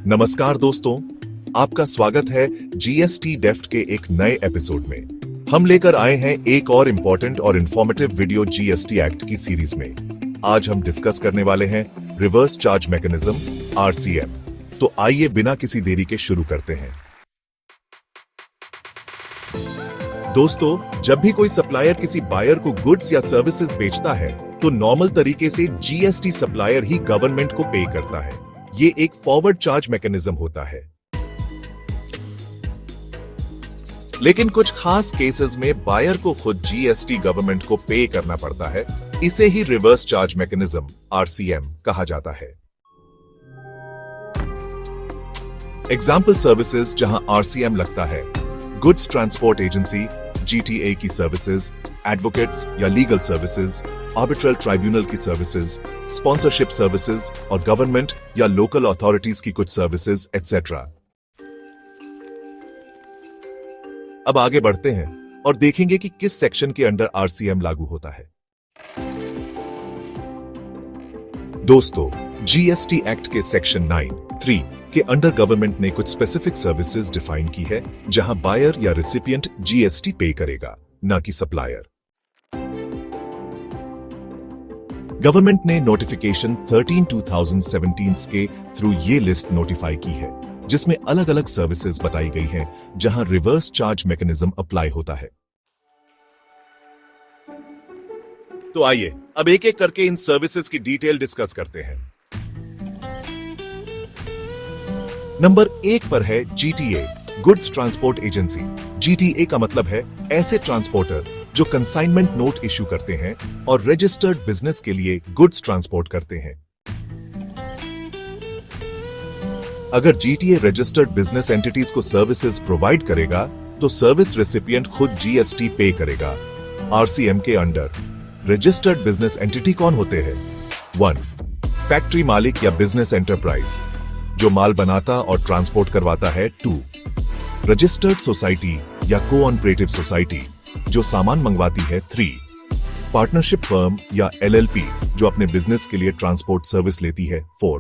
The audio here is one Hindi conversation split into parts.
नमस्कार दोस्तों, आपका स्वागत है जीएसटी डेफ्ट के एक नए एपिसोड में। हम लेकर आए हैं एक और इंपॉर्टेंट और इंफॉर्मेटिव वीडियो जीएसटी एक्ट की सीरीज में। आज हम डिस्कस करने वाले हैं रिवर्स चार्ज मैकेनिज्म आरसीएम। तो आइए बिना किसी देरी के शुरू करते हैं। दोस्तों, जब भी कोई सप्लायर किसी बायर को गुड्स या सर्विसेज बेचता है तो नॉर्मल तरीके से जीएसटी सप्लायर ही गवर्नमेंट को पे करता है। ये एक फॉरवर्ड चार्ज मैकेनिज्म होता है। लेकिन कुछ खास केसेस में बायर को खुद जीएसटी गवर्नमेंट को पे करना पड़ता है। इसे ही रिवर्स चार्ज मैकेनिज्म आरसीएम कहा जाता है। एग्जाम्पल सर्विसेज जहां आरसीएम लगता है: गुड्स ट्रांसपोर्ट एजेंसी, जीटीए की सर्विसेज, एडवोकेट्स या लीगल सर्विसेज, आर्बिट्रल ट्राइब्यूनल की सर्विसेज, स्पॉन्सरशिप सर्विसेज और गवर्नमेंट या लोकल अथॉरिटीज की कुछ सर्विसेज एटसेट्रा। अब आगे बढ़ते हैं और देखेंगे कि किस सेक्शन के अंडर आरसीएम लागू होता है। दोस्तों, जीएसटी एक्ट के सेक्शन 9(3) के अंडर गवर्नमेंट ने कुछ स्पेसिफिक सर्विसेज डिफाइन की है जहां बायर या रिसिपिएंट जीएसटी पे करेगा, ना कि सप्लायर। गवर्नमेंट ने नोटिफिकेशन 13/2017 के थ्रू ये लिस्ट नोटिफाई की है, जिसमें अलग अलग सर्विसेज बताई गई हैं जहां रिवर्स चार्ज मैकेनिज्म अप्लाई होता है। तो आइए अब एक एक करके इन सर्विसेज की डिटेल डिस्कस करते हैं। नंबर 1 पर है GTA, goods transport agency. GTA का मतलब है ऐसे ट्रांसपोर्टर जो कंसाइनमेंट नोट इशू करते हैं और रजिस्टर्ड बिजनेस के लिए गुड्स ट्रांसपोर्ट करते हैं। अगर जीटीए रजिस्टर्ड बिजनेस एंटिटीज को सर्विसेज प्रोवाइड करेगा तो सर्विस रेसिपिएंट खुद जीएसटी पे करेगा। आरसीएम के अंडर रजिस्टर्ड बिजनेस एंटिटी कौन होते हैं? 1. फैक्ट्री मालिक या बिजनेस एंटरप्राइज जो माल बनाता और ट्रांसपोर्ट करवाता है। 2. रजिस्टर्ड सोसाइटी या कोऑपरेटिव सोसाइटी जो सामान मंगवाती है। 3. पार्टनरशिप फर्म या एलएलपी जो अपने बिजनेस के लिए ट्रांसपोर्ट सर्विस लेती है। 4.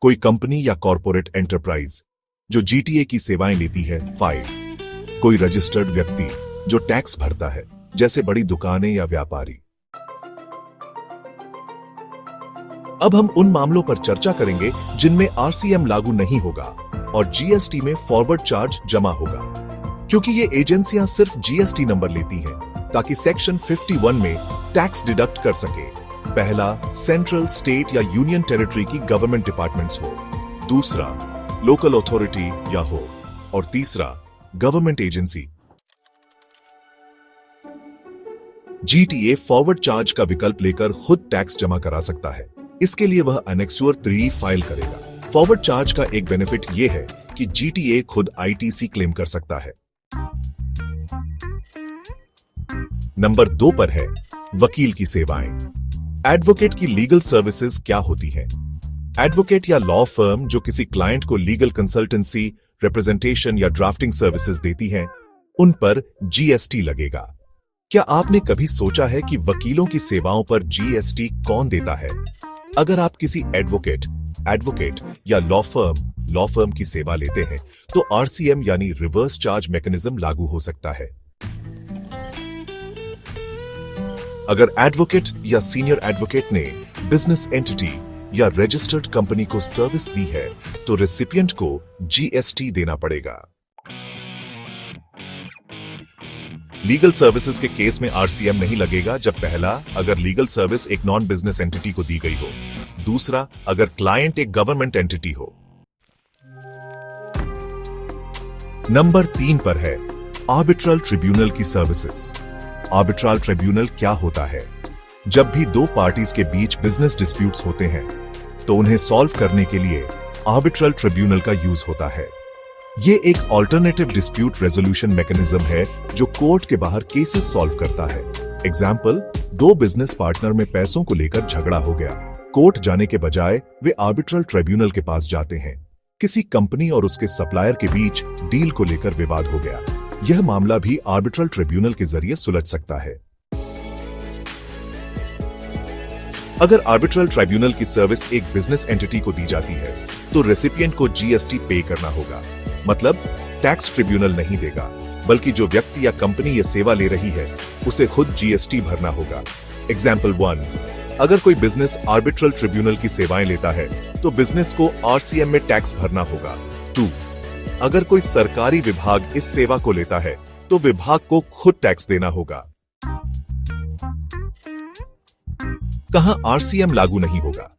कोई कंपनी या कॉर्पोरेट एंटरप्राइज जो जीटीए की सेवाएं लेती है। 5. कोई रजिस्टर्ड व्यक्ति जो टैक्स भरता है, जैसे बड़ी दुकानें या व्यापारी। अब हम उन मामलों पर चर्चा करेंगे जिनमें आरसीएम लागू नहीं होगा और जीएसटी में फॉरवर्ड चार्ज जमा होगा, क्योंकि ये एजेंसियां सिर्फ जीएसटी नंबर लेती हैं ताकि सेक्शन 51 में टैक्स डिडक्ट कर सके। पहला, सेंट्रल, स्टेट या यूनियन टेरिटरी की गवर्नमेंट डिपार्टमेंट्स हो। दूसरा, लोकल अथॉरिटी या हो। और तीसरा, government agency. GTA forward charge का विकल्प लेकर खुद टैक्स जमा करा सकता है। इसके लिए वह एनेक्सुअर 3 फाइल करेगा। फॉरवर्ड चार्ज का एक बेनिफिट यह है कि जीटीए खुद आईटीसी क्लेम कर सकता है। नंबर 2 पर है वकील की सेवाएं। एडवोकेट की लीगल सर्विसेज क्या होती हैं? एडवोकेट या लॉ फर्म जो किसी क्लाइंट को लीगल कंसल्टेंसी, रिप्रेजेंटेशन या ड्राफ्टिंग सर्विसेज देती हैं, उन पर जीएसटी लगेगा। क्या आपने कभी सोचा है कि वकीलों की सेवाओं पर जीएसटी कौन देता है? अगर आप किसी एडवोकेट या लॉ फर्म की सेवा लेते हैं तो आरसीएम यानी रिवर्स चार्ज मैकेनिज्म लागू हो सकता है। अगर एडवोकेट या सीनियर एडवोकेट ने बिजनेस एंटिटी या रजिस्टर्ड कंपनी को सर्विस दी है तो रेसिपिएंट को जीएसटी देना पड़ेगा। लीगल सर्विसेज के केस में आरसीएम नहीं लगेगा जब पहला, अगर लीगल सर्विस एक नॉन बिजनेस एंटिटी को दी गई हो। दूसरा, अगर क्लाइंट एक गवर्नमेंट एंटिटी हो। नंबर 3 पर है आर्बिट्रल ट्रिब्यूनल की सर्विसेज। आर्बिट्रल ट्रिब्यूनल क्या होता है? जब भी दो पार्टीज के बीच बिजनेस डिस्प्यूट्स होते हैं तो उन्हें सॉल्व करने के लिए आर्बिट्रल ट्रिब्यूनल का यूज होता है। ये एक ऑल्टरनेटिव डिस्प्यूट रेजोल्यूशन मैकेनिज्म है जो कोर्ट के बाहर केसेस सॉल्व करता है। एग्जाम्पल, दो बिजनेस पार्टनर में पैसों को लेकर झगड़ा हो गया। कोर्ट जाने के बजाय वे आर्बिट्रल ट्रिब्यूनल के पास जाते हैं। किसी कंपनी और उसके सप्लायर के बीच डील को लेकर विवाद हो गया। यह मामला भी आर्बिट्रल ट्रिब्यूनल के जरिए सुलझ सकता है। अगर आर्बिट्रल ट्राइब्यूनल की सर्विस एक बिजनेस एंटिटी को दी जाती है तो रेसिपिएंट को जीएसटी पे करना होगा। मतलब टैक्स ट्रिब्यूनल नहीं देगा, बल्कि जो व्यक्ति या कंपनी ये सेवा ले रही है उसे खुद जीएसटी भरना होगा। एग्जाम्पल 1, अगर कोई बिजनेस आर्बिट्रल ट्रिब्यूनल की सेवाएं लेता है तो बिजनेस को आरसीएम में टैक्स भरना होगा। 2, अगर कोई सरकारी विभाग इस सेवा को लेता है तो विभाग को खुद टैक्स देना होगा। कहां आरसीएम लागू नहीं होगा?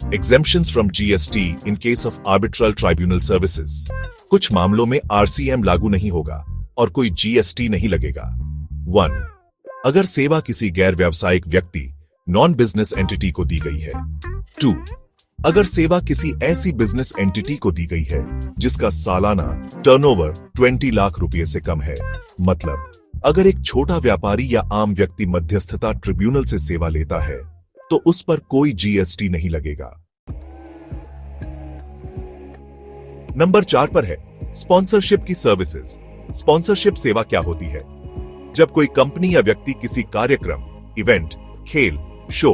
Exemptions from GST in case of arbitral tribunal services। कुछ मामलों में आरसीएम लागू नहीं होगा और कोई जीएसटी नहीं लगेगा। 1, अगर सेवा किसी गैर व्यावसायिक व्यक्ति नॉन बिजनेस एंटिटी को दी गई है। 2, अगर सेवा किसी ऐसी बिजनेस एंटिटी को दी गई है जिसका सालाना टर्नओवर 20 लाख रुपए से कम है। मतलब अगर एक छोटा व्यापारी या आम व्यक्ति मध्यस्थता ट्रिब्यूनल से सेवा लेता है तो उस पर कोई जीएसटी नहीं लगेगा। नंबर 4 पर है स्पॉन्सरशिप की सर्विसेज। स्पॉन्सरशिप सेवा क्या होती है? जब कोई कंपनी या व्यक्ति किसी कार्यक्रम, इवेंट, खेल, शो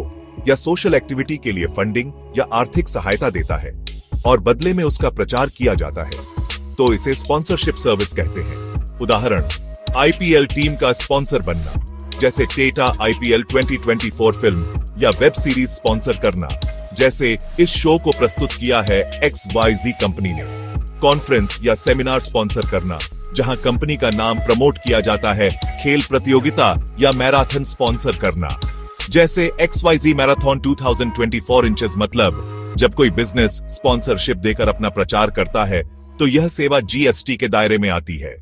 या सोशल एक्टिविटी के लिए फंडिंग या आर्थिक सहायता देता है और बदले में उसका प्रचार किया जाता है तो इसे स्पॉन्सरशिप सर्विस कहते हैं। उदाहरण, आईपीएल टीम का स्पॉन्सर बनना, जैसे टेटा आईपीएल 2024 फिल्म या वेब सीरीज स्पॉन्सर करना, जैसे इस शो को प्रस्तुत किया है XYZ कंपनी ने। कॉन्फ्रेंस या सेमिनार स्पॉन्सर करना, जहां कंपनी का नाम प्रमोट किया जाता है। खेल प्रतियोगिता या मैराथन स्पॉन्सर करना, जैसे XYZ मैराथन 2024 इंचेस। मतलब जब कोई बिजनेस स्पॉन्सरशिप देकर अपना प्रचार करता है तो यह सेवा जीएसटी के दायरे में आती है।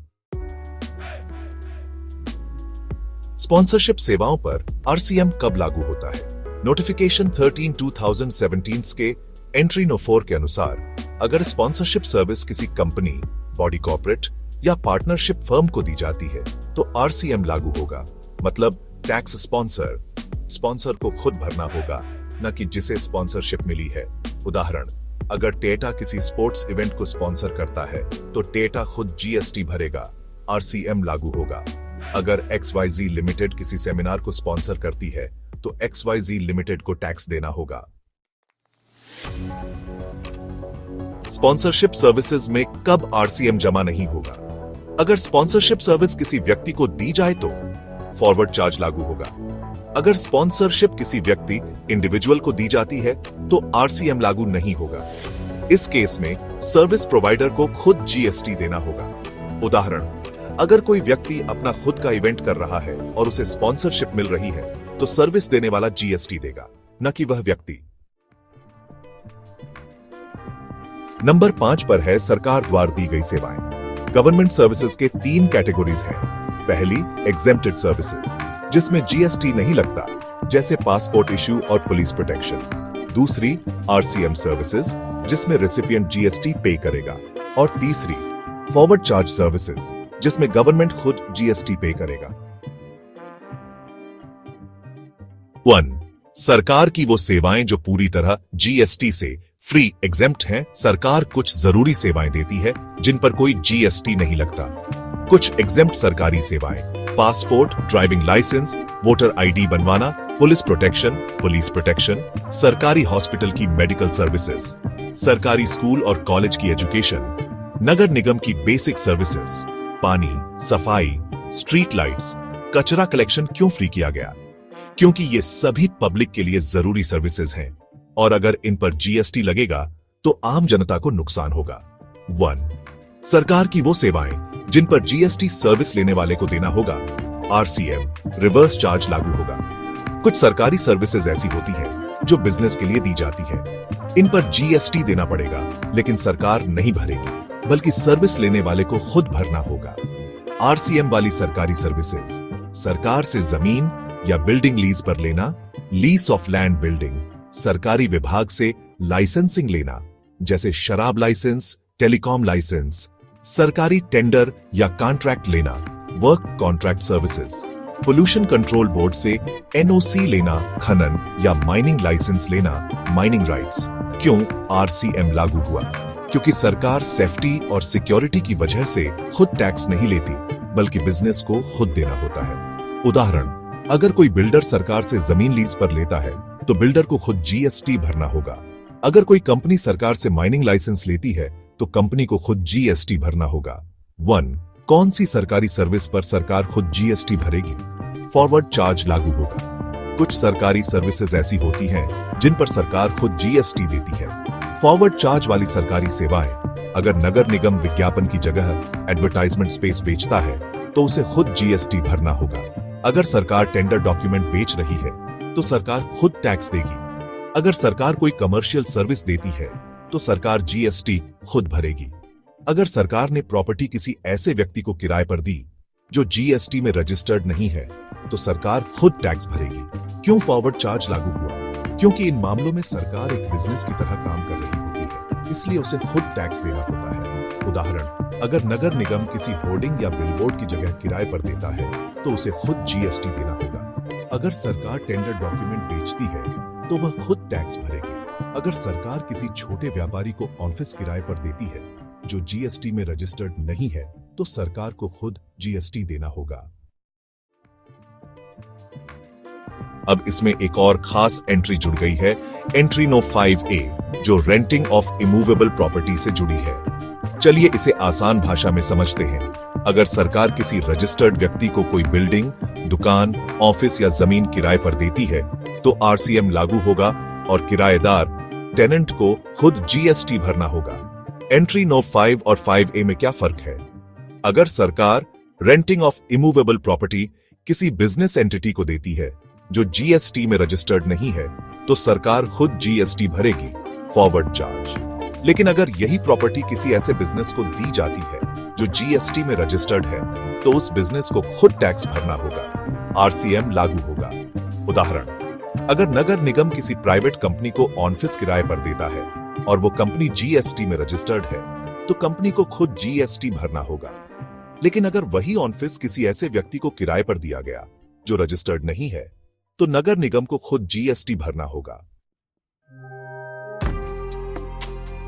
स्पॉन्सरशिप सेवाओं पर आरसीएम कब लागू होता है? नोटिफिकेशन 13/2017 के एंट्री नो 4 के अनुसार अगर स्पॉन्सरशिप सर्विस किसी कंपनी, बॉडी कॉर्पोरेट या पार्टनरशिप फर्म को दी जाती है तो आरसीएम लागू होगा। मतलब टैक्स स्पॉन्सर को खुद भरना होगा, न कि जिसे स्पॉन्सरशिप मिली है। उदाहरण, अगर टेटा किसी स्पोर्ट्स इवेंट को स्पॉन्सर करता है तो टेटा खुद जीएसटी भरेगा, आरसीएम लागू होगा। अगर XYZ लिमिटेड किसी सेमिनार को स्पॉन्सर करती है तो XYZ लिमिटेड को टैक्स देना होगा। स्पॉन्सरशिप सर्विसेज में कब आरसीएम जमा नहीं होगा? अगर स्पॉन्सरशिप सर्विस किसी व्यक्ति को दी जाए तो फॉरवर्ड चार्ज लागू होगा। अगर स्पॉन्सरशिप किसी व्यक्ति, इंडिविजुअल को दी जाती है तो आरसीएम लागू नहीं होगा। इस केस में सर्विस प्रोवाइडर को खुद जीएसटी देना होगा। उदाहरण, अगर कोई व्यक्ति अपना खुद का इवेंट कर रहा है और उसे स्पॉन्सरशिप मिल रही है तो सर्विस देने वाला जीएसटी देगा, न कि वह व्यक्ति। नंबर 5 पर है सरकार द्वारा दी गई सेवाएं। गवर्नमेंट सर्विसेज के 3 कैटेगरीज हैं। पहली, एग्जेम्प्टेड सर्विसेज, जिसमें जीएसटी नहीं लगता, जैसे पासपोर्ट इश्यू और पुलिस प्रोटेक्शन। दूसरी, आरसीएम सर्विसेज, जिसमें रेसिपिएंट जीएसटी पे करेगा। और तीसरी, फॉरवर्ड चार्ज सर्विसेज, जिसमें गवर्नमेंट खुद जीएसटी पे करेगा। 1, सरकार की वो सेवाएं जो पूरी तरह जीएसटी से फ्री एग्जेम्प्ट हैं। सरकार कुछ जरूरी सेवाएं देती है जिन पर कोई जीएसटी नहीं लगता। कुछ एग्जेम्प्ट सरकारी सेवाएं, passport, driving licence, voter ID बनवाना, पुलिस प्रोटेक्शन, सरकारी हॉस्पिटल की मेडिकल सर्विसेज, सरकारी स्कूल और कॉलेज की एजुकेशन, नगर निगम की बेसिक सर्विसेज, पानी, सफाई, स्ट्रीट लाइट्स, कचरा कलेक्शन। क्यों फ्री किया गया? क्योंकि ये सभी पब्लिक के लिए जरूरी सर्विसेज हैं और अगर इन पर जीएसटी लगेगा तो आम जनता को नुकसान होगा। 1, सरकार की वो सेवाएं जिन पर जीएसटी सर्विस लेने वाले को देना होगा, आरसीएम, रिवर्स चार्ज लागू होगा। कुछ सरकारी सर्विसेज ऐसी होती हैं जो बिजनेस के लिए दी जाती है। इन पर जीएसटी देना पड़ेगा, लेकिन सरकार नहीं भरेगी, बल्कि सर्विस लेने वाले को खुद भरना होगा। आरसीएम वाली सरकारी सर्विसेज, सरकार से जमीन या बिल्डिंग लीज पर लेना, लीज ऑफ लैंड बिल्डिंग, सरकारी विभाग से लाइसेंसिंग लेना, जैसे शराब लाइसेंस, टेलीकॉम लाइसेंस, सरकारी टेंडर या कॉन्ट्रैक्ट लेना, work contract services, pollution control board से एनओसी लेना, खनन या माइनिंग लाइसेंस लेना, माइनिंग राइट्स। क्यों आरसीएम लागू हुआ? क्योंकि सरकार सेफ्टी और सिक्योरिटी की वजह से खुद टैक्स नहीं लेती, बल्कि बिजनेस को खुद देना होता है। उदाहरण, अगर कोई बिल्डर सरकार से जमीन लीज पर लेता है तो बिल्डर को खुद जीएसटी भरना होगा। अगर कोई कंपनी सरकार से माइनिंग लाइसेंस लेती है तो कंपनी को खुद जीएसटी भरना होगा। 1. कौन सी सरकारी सर्विस पर सरकार खुद जीएसटी भरेगी? फॉरवर्ड चार्ज लागू होगा। कुछ सरकारी सर्विसेज ऐसी होती हैं जिन पर सरकार खुद जीएसटी देती है। फॉरवर्ड चार्ज वाली सरकारी सेवाएं, अगर नगर निगम विज्ञापन की जगह एडवर्टाइजमेंट स्पेस बेचता है तो उसे खुद जीएसटी भरना होगा। अगर सरकार टेंडर डॉक्यूमेंट बेच रही है तो सरकार खुद टैक्स देगी। अगर सरकार कोई कमर्शियल सर्विस देती है तो सरकार जीएसटी खुद भरेगी। अगर सरकार ने प्रॉपर्टी किसी ऐसे व्यक्ति को किराए पर दी जो जीएसटी में रजिस्टर्ड नहीं है तो सरकार खुद टैक्स भरेगी। क्यों फॉरवर्ड चार्ज लागू हुआ? क्योंकि इन मामलों में सरकार एक बिजनेस की तरह काम कर रही होती है, इसलिए उसे खुद टैक्स देना होता है। उदाहरण, अगर नगर निगम किसी होर्डिंग या बिलबोर्ड की जगह किराए पर देता है तो उसे खुद जीएसटी देना होगा। अगर सरकार टेंडर डॉक्यूमेंट बेचती है तो वह खुद टैक्स भरेगी। अगर सरकार किसी छोटे व्यापारी को ऑफिस किराए पर देती है जो जीएसटी में रजिस्टर्ड नहीं है तो सरकार को खुद जीएसटी देना होगा। अब इसमें एक और खास एंट्री जुड़ गई है, एंट्री नो 5A, जो रेंटिंग ऑफ इमूवेबल प्रॉपर्टी से जुड़ी है। चलिए इसे आसान भाषा में समझते हैं। अगर सरकार किसी रजिस्टर्ड व्यक्ति को कोई बिल्डिंग, दुकान, ऑफिस या जमीन किराए पर देती है तो आरसीएम लागू होगा और किराएदार टेनेंट को खुद जीएसटी भरना होगा। एंट्री नो 5 और 5A में क्या फर्क है? अगर सरकार रेंटिंग ऑफ इमूवेबल प्रॉपर्टी किसी बिजनेस एंटिटी को देती है जो जीएसटी में रजिस्टर्ड नहीं है तो सरकार खुद जीएसटी भरेगी, फॉरवर्ड चार्ज। लेकिन अगर यही प्रॉपर्टी किसी ऐसे बिजनेस को दी जाती है जो जीएसटी में रजिस्टर्ड है तो उस बिजनेस को खुद टैक्स भरना होगा, आरसीएम लागू होगा। उदाहरण, अगर नगर निगम किसी प्राइवेट कंपनी को ऑफिस किराए पर देता है और वो कंपनी जीएसटी में रजिस्टर्ड है तो कंपनी को खुद जीएसटी भरना होगा। लेकिन अगर वही ऑफिस किसी ऐसे व्यक्ति को किराए पर दिया गया जो रजिस्टर्ड नहीं है तो नगर निगम को खुद जीएसटी भरना होगा।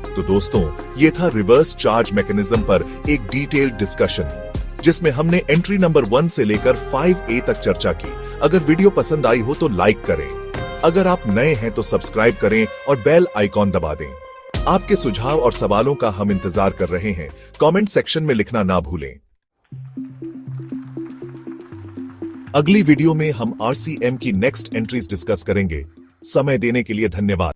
तो दोस्तों, ये था रिवर्स चार्ज मैकेनिज्म पर एक डिटेल्ड डिस्कशन जिसमें हमने एंट्री नंबर 1 से लेकर 5A तक चर्चा की। अगर वीडियो पसंद आई हो तो लाइक करें। अगर आप नए हैं तो सब्सक्राइब करें और बेल आइकॉन दबा दें। आपके सुझाव और सवालों का हम इंतजार कर रहे हैं। कमेंट सेक्शन में लिखना ना भूलें। अगली वीडियो में हम आरसीएम की नेक्स्ट एंट्रीज डिस्कस करेंगे। समय देने के लिए धन्यवाद।